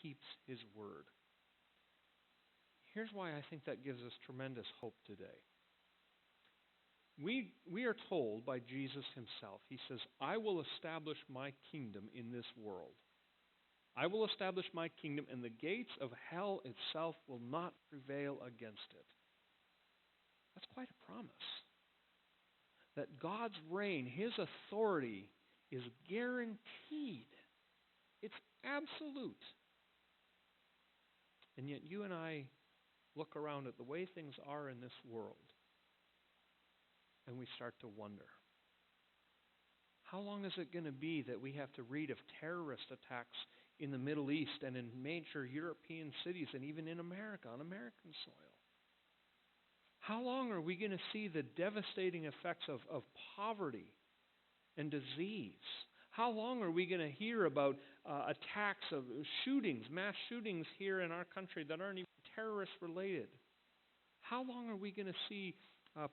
keeps His word. Here's why I think that gives us tremendous hope today. We are told by Jesus Himself, He says, I will establish my kingdom in this world. I will establish my kingdom, and the gates of hell itself will not prevail against it. That's quite a promise. That God's reign, His authority, is guaranteed. It's absolute. And yet you and I look around at the way things are in this world, and we start to wonder, how long is it going to be that we have to read of terrorist attacks in the Middle East and in major European cities and even in America, on American soil? How long are we going to see the devastating effects of poverty and disease? How long are we going to hear about attacks of shootings, mass shootings here in our country that aren't even terrorist related? How long are we going to see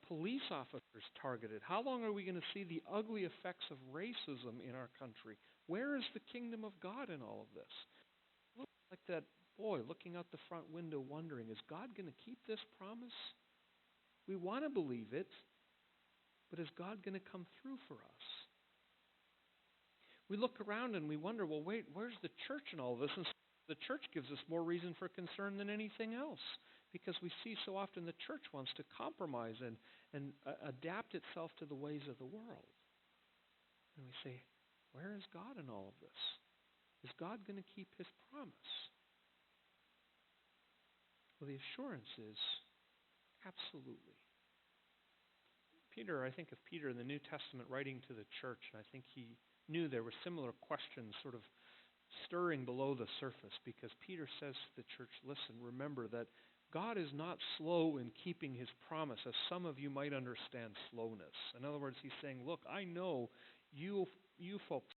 police officers targeted? How long are we going to see the ugly effects of racism in our country? Where is the kingdom of God in all of this? Look like that boy looking out the front window wondering, is God going to keep this promise? We want to believe it, but is God going to come through for us? We look around and we wonder, well, wait, where's the church in all of this? And the church gives us more reason for concern than anything else, because we see so often the church wants to compromise and adapt itself to the ways of the world. And we say, where is God in all of this? Is God going to keep His promise? Well, the assurance is absolutely. I think of Peter in the New Testament writing to the church, and I think he knew there were similar questions sort of stirring below the surface, because Peter says to the church, listen, remember that God is not slow in keeping His promise, as some of you might understand slowness. In other words, he's saying, look, I know you folks